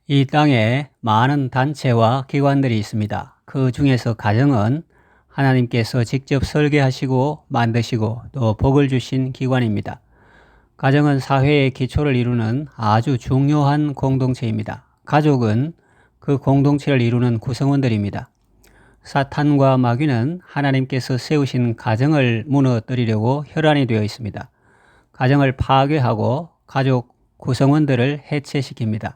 이 땅에 많은 단체와 기관들이 있습니다. 그 중에서 가정은 하나님께서 직접 설계하시고 만드시고 또 복을 주신 기관입니다. 가정은 사회의 기초를 이루는 아주 중요한 공동체입니다. 가족은 그 공동체를 이루는 구성원들입니다. 사탄과 마귀는 하나님께서 세우신 가정을 무너뜨리려고 혈안이 되어 있습니다. 가정을 파괴하고 가족 구성원들을 해체시킵니다.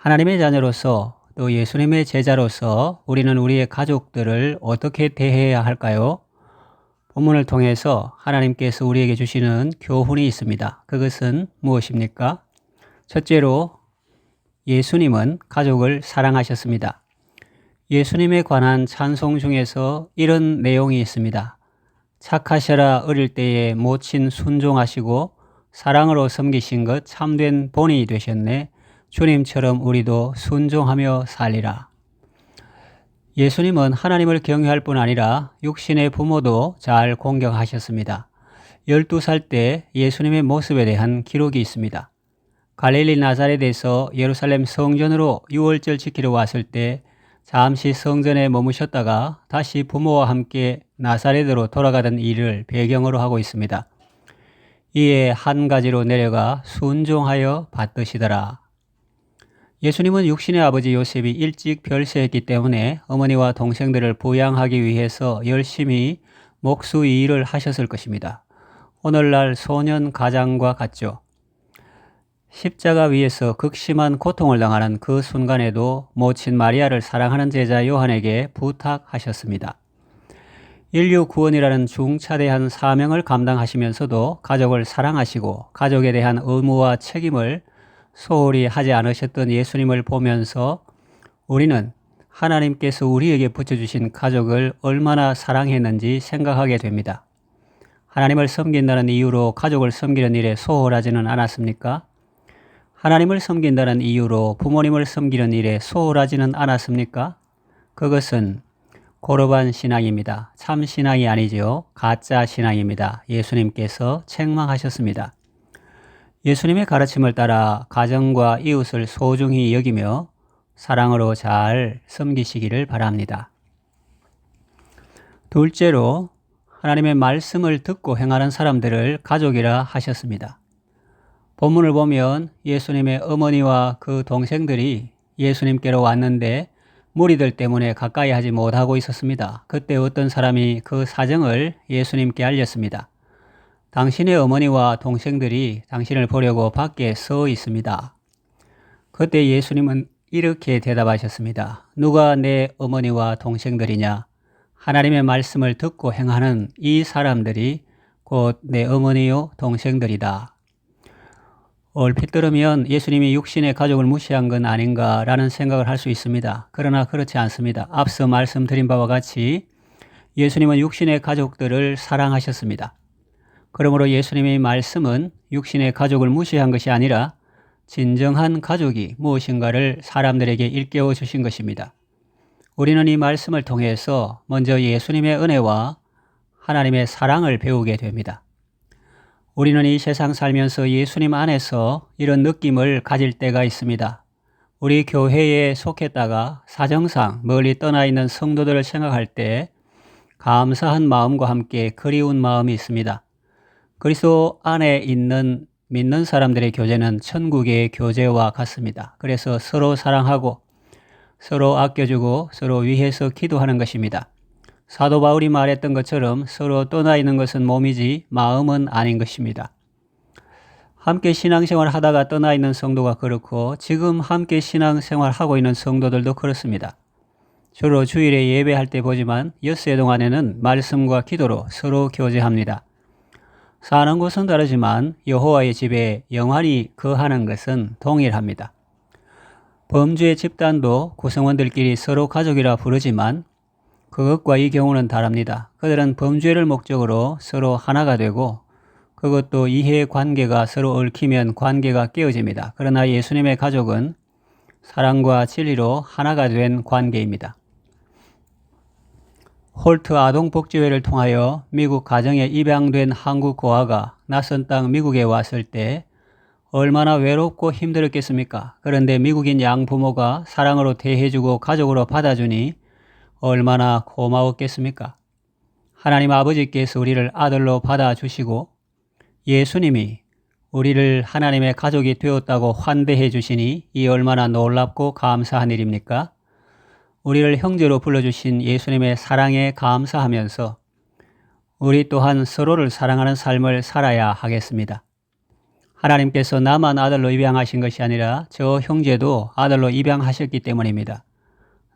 하나님의 자녀로서 또 예수님의 제자로서 우리는 우리의 가족들을 어떻게 대해야 할까요? 본문을 통해서 하나님께서 우리에게 주시는 교훈이 있습니다. 그것은 무엇입니까? 첫째로 예수님은 가족을 사랑하셨습니다. 예수님에 관한 찬송 중에서 이런 내용이 있습니다. 착하셔라 어릴 때에 모친 순종하시고 사랑으로 섬기신 것 참된 본이 되셨네. 주님처럼 우리도 순종하며 살리라. 예수님은 하나님을 경외할 뿐 아니라 육신의 부모도 잘 공경하셨습니다. 12살 때 예수님의 모습에 대한 기록이 있습니다. 갈릴리 나사렛에서 예루살렘 성전으로 유월절 지키러 왔을 때 잠시 성전에 머무셨다가 다시 부모와 함께 나사렛으로 돌아가던 일을 배경으로 하고 있습니다. 이에 한 가지로 내려가 순종하여 받드시더라. 예수님은 육신의 아버지 요셉이 일찍 별세했기 때문에 어머니와 동생들을 부양하기 위해서 열심히 목수 이 일을 하셨을 것입니다. 오늘날 소년 가장과 같죠. 십자가 위에서 극심한 고통을 당하는 그 순간에도 모친 마리아를 사랑하는 제자 요한에게 부탁하셨습니다. 인류 구원이라는 중차대한 사명을 감당하시면서도 가족을 사랑하시고 가족에 대한 의무와 책임을 소홀히 하지 않으셨던 예수님을 보면서 우리는 하나님께서 우리에게 붙여주신 가족을 얼마나 사랑했는지 생각하게 됩니다. 하나님을 섬긴다는 이유로 가족을 섬기는 일에 소홀하지는 않았습니까? 하나님을 섬긴다는 이유로 부모님을 섬기는 일에 소홀하지는 않았습니까? 그것은 고르반 신앙입니다. 참 신앙이 아니죠. 가짜 신앙입니다. 예수님께서 책망하셨습니다. 예수님의 가르침을 따라 가정과 이웃을 소중히 여기며 사랑으로 잘 섬기시기를 바랍니다. 둘째로 하나님의 말씀을 듣고 행하는 사람들을 가족이라 하셨습니다. 본문을 보면 예수님의 어머니와 그 동생들이 예수님께로 왔는데 무리들 때문에 가까이 하지 못하고 있었습니다. 그때 어떤 사람이 그 사정을 예수님께 알렸습니다. 당신의 어머니와 동생들이 당신을 보려고 밖에 서 있습니다. 그때 예수님은 이렇게 대답하셨습니다. 누가 내 어머니와 동생들이냐? 하나님의 말씀을 듣고 행하는 이 사람들이 곧 내 어머니요 동생들이다. 얼핏 들으면 예수님이 육신의 가족을 무시한 건 아닌가라는 생각을 할 수 있습니다. 그러나 그렇지 않습니다. 앞서 말씀드린 바와 같이 예수님은 육신의 가족들을 사랑하셨습니다. 그러므로 예수님의 말씀은 육신의 가족을 무시한 것이 아니라 진정한 가족이 무엇인가를 사람들에게 일깨워 주신 것입니다. 우리는 이 말씀을 통해서 먼저 예수님의 은혜와 하나님의 사랑을 배우게 됩니다. 우리는 이 세상 살면서 예수님 안에서 이런 느낌을 가질 때가 있습니다. 우리 교회에 속했다가 사정상 멀리 떠나 있는 성도들을 생각할 때 감사한 마음과 함께 그리운 마음이 있습니다. 그리스도 안에 있는 믿는 사람들의 교제는 천국의 교제와 같습니다. 그래서 서로 사랑하고 서로 아껴주고 서로 위해서 기도하는 것입니다. 사도 바울이 말했던 것처럼 서로 떠나 있는 것은 몸이지 마음은 아닌 것입니다. 함께 신앙생활 하다가 떠나 있는 성도가 그렇고 지금 함께 신앙생활 하고 있는 성도들도 그렇습니다. 주로 주일에 예배할 때 보지만 엿새 동안에는 말씀과 기도로 서로 교제합니다. 사는 곳은 다르지만 여호와의 집에 영원히 거하는 것은 동일합니다. 범죄의 집단도 구성원들끼리 서로 가족이라 부르지만 그것과 이 경우는 다릅니다. 그들은 범죄를 목적으로 서로 하나가 되고 그것도 이해관계가 서로 얽히면 관계가 깨어집니다. 그러나 예수님의 가족은 사랑과 진리로 하나가 된 관계입니다. 홀트 아동복지회를 통하여 미국 가정에 입양된 한국 고아가 낯선 땅 미국에 왔을 때 얼마나 외롭고 힘들었겠습니까? 그런데 미국인 양부모가 사랑으로 대해주고 가족으로 받아주니 얼마나 고마웠겠습니까? 하나님 아버지께서 우리를 아들로 받아주시고 예수님이 우리를 하나님의 가족이 되었다고 환대해 주시니 이 얼마나 놀랍고 감사한 일입니까? 우리를 형제로 불러주신 예수님의 사랑에 감사하면서 우리 또한 서로를 사랑하는 삶을 살아야 하겠습니다. 하나님께서 나만 아들로 입양하신 것이 아니라 저 형제도 아들로 입양하셨기 때문입니다.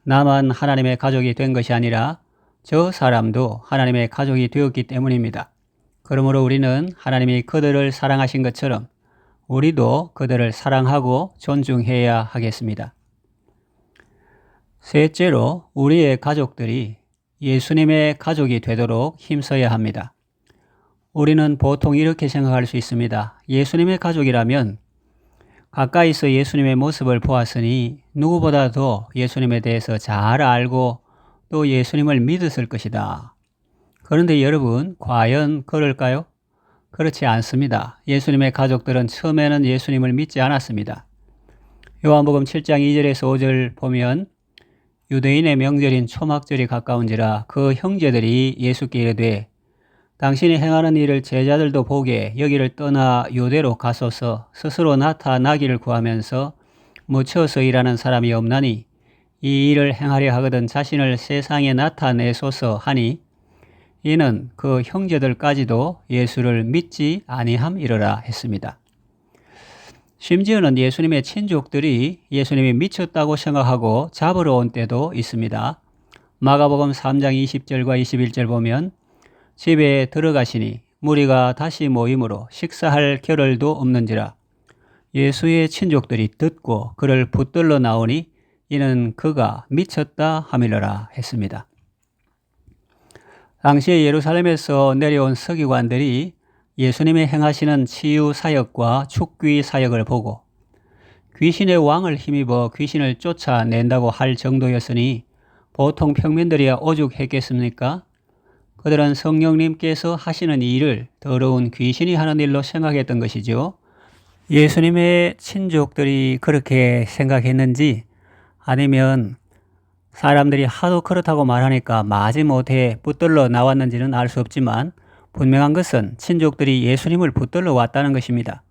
나만 하나님의 가족이 된 것이 아니라 저 사람도 하나님의 가족이 되었기 때문입니다. 그러므로 우리는 하나님이 그들을 사랑하신 것처럼 우리도 그들을 사랑하고 존중해야 하겠습니다. 셋째로, 우리의 가족들이 예수님의 가족이 되도록 힘써야 합니다. 우리는 보통 이렇게 생각할 수 있습니다. 예수님의 가족이라면 가까이서 예수님의 모습을 보았으니 누구보다도 예수님에 대해서 잘 알고 또 예수님을 믿었을 것이다. 그런데 여러분, 과연 그럴까요? 그렇지 않습니다. 예수님의 가족들은 처음에는 예수님을 믿지 않았습니다. 요한복음 7장 2절에서 5절 보면 유대인의 명절인 초막절이 가까운지라 그 형제들이 예수께 이르되 당신이 행하는 일을 제자들도 보게 여기를 떠나 유대로 가소서 스스로 나타나기를 구하면서 묻혀서 일하는 사람이 없나니 이 일을 행하려 하거든 자신을 세상에 나타내소서 하니 이는 그 형제들까지도 예수를 믿지 아니함이러라 했습니다. 심지어는 예수님의 친족들이 예수님이 미쳤다고 생각하고 잡으러 온 때도 있습니다. 마가복음 3장 20절과 21절 보면 집에 들어가시니 무리가 다시 모임으로 식사할 겨를도 없는지라 예수의 친족들이 듣고 그를 붙들러 나오니 이는 그가 미쳤다 하밀러라 했습니다. 당시에 예루살렘에서 내려온 서기관들이 예수님이 행하시는 치유 사역과 축귀 사역을 보고 귀신의 왕을 힘입어 귀신을 쫓아낸다고 할 정도였으니 보통 평민들이야 오죽했겠습니까? 그들은 성령님께서 하시는 일을 더러운 귀신이 하는 일로 생각했던 것이죠. 예수님의 친족들이 그렇게 생각했는지 아니면 사람들이 하도 그렇다고 말하니까 마지못해 붙들러 나왔는지는 알 수 없지만 분명한 것은 친족들이 예수님을 붙들러 왔다는 것입니다.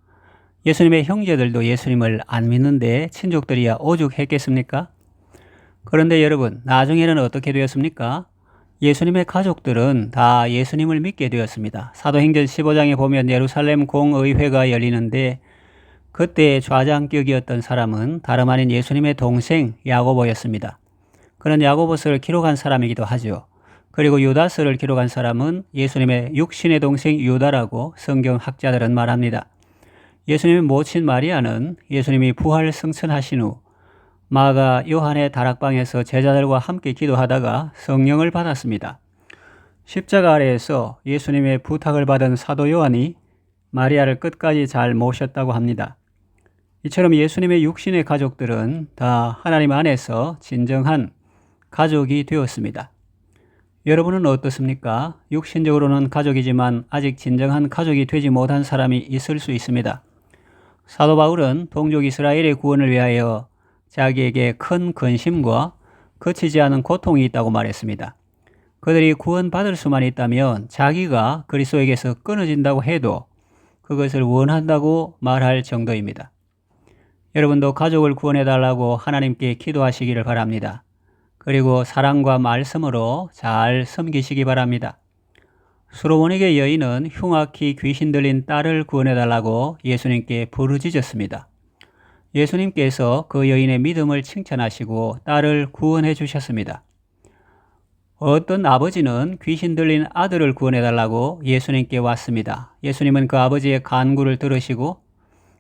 예수님의 형제들도 예수님을 안 믿는데 친족들이야 오죽했겠습니까? 그런데 여러분, 나중에는 어떻게 되었습니까? 예수님의 가족들은 다 예수님을 믿게 되었습니다. 사도행전 15장에 보면 예루살렘 공의회가 열리는데 그때 좌장격이었던 사람은 다름 아닌 예수님의 동생 야고보였습니다. 그는 야고보서를 기록한 사람이기도 하죠. 그리고 유다서를 기록한 사람은 예수님의 육신의 동생 유다라고 성경학자들은 말합니다. 예수님의 모친 마리아는 예수님이 부활 승천하신 후 마가 요한의 다락방에서 제자들과 함께 기도하다가 성령을 받았습니다. 십자가 아래에서 예수님의 부탁을 받은 사도 요한이 마리아를 끝까지 잘 모셨다고 합니다. 이처럼 예수님의 육신의 가족들은 다 하나님 안에서 진정한 가족이 되었습니다. 여러분은 어떻습니까? 육신적으로는 가족이지만 아직 진정한 가족이 되지 못한 사람이 있을 수 있습니다. 사도 바울은 동족 이스라엘의 구원을 위하여 자기에게 큰 근심과 그치지 않은 고통이 있다고 말했습니다. 그들이 구원받을 수만 있다면 자기가 그리스도에게서 끊어진다고 해도 그것을 원한다고 말할 정도입니다. 여러분도 가족을 구원해달라고 하나님께 기도하시기를 바랍니다. 그리고 사랑과 말씀으로 잘 섬기시기 바랍니다. 수로보닉의 여인은 흉악히 귀신 들린 딸을 구원해달라고 예수님께 부르짖었습니다. 예수님께서 그 여인의 믿음을 칭찬하시고 딸을 구원해 주셨습니다. 어떤 아버지는 귀신 들린 아들을 구원해달라고 예수님께 왔습니다. 예수님은 그 아버지의 간구를 들으시고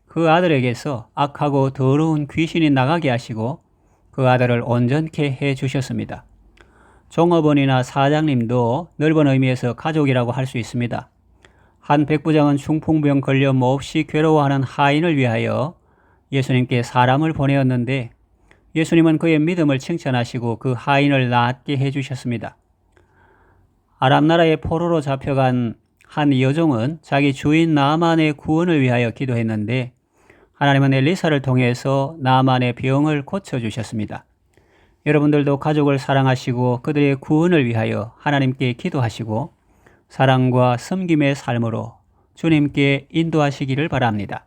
그 아들에게서 악하고 더러운 귀신이 나가게 하시고 그 아들을 온전케 해 주셨습니다. 종업원이나 사장님도 넓은 의미에서 가족이라고 할 수 있습니다. 한 백부장은 중풍병 걸려 몹시 괴로워하는 하인을 위하여 예수님께 사람을 보내었는데 예수님은 그의 믿음을 칭찬하시고 그 하인을 낫게 해주셨습니다. 아람 나라의 포로로 잡혀간 한 여종은 자기 주인 나만의 구원을 위하여 기도했는데 하나님은 엘리사를 통해서 나만의 병을 고쳐주셨습니다. 여러분들도 가족을 사랑하시고 그들의 구원을 위하여 하나님께 기도하시고 사랑과 섬김의 삶으로 주님께 인도하시기를 바랍니다.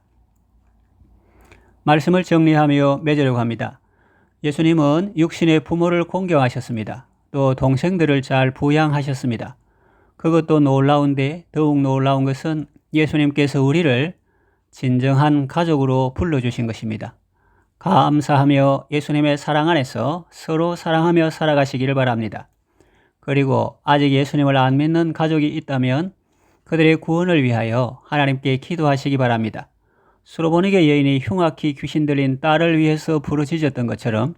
말씀을 정리하며 맺으려고 합니다. 예수님은 육신의 부모를 공경하셨습니다. 또 동생들을 잘 부양하셨습니다. 그것도 놀라운데 더욱 놀라운 것은 예수님께서 우리를 진정한 가족으로 불러주신 것입니다. 감사하며 예수님의 사랑 안에서 서로 사랑하며 살아가시기를 바랍니다. 그리고 아직 예수님을 안 믿는 가족이 있다면 그들의 구원을 위하여 하나님께 기도하시기 바랍니다. 수로보니게 여인이 흉악히 귀신 들린 딸을 위해서 부르짖었던 것처럼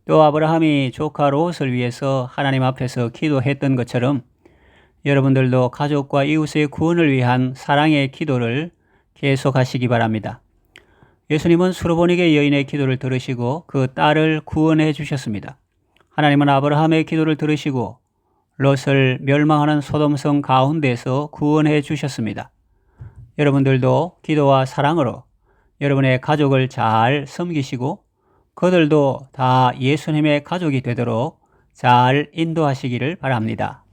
또 아브라함이 조카 롯을 위해서 하나님 앞에서 기도했던 것처럼 여러분들도 가족과 이웃의 구원을 위한 사랑의 기도를 계속하시기 바랍니다. 예수님은 수로보니게 여인의 기도를 들으시고 그 딸을 구원해 주셨습니다. 하나님은 아브라함의 기도를 들으시고 롯을 멸망하는 소돔성 가운데서 구원해 주셨습니다. 여러분들도 기도와 사랑으로 여러분의 가족을 잘 섬기시고 그들도 다 예수님의 가족이 되도록 잘 인도하시기를 바랍니다.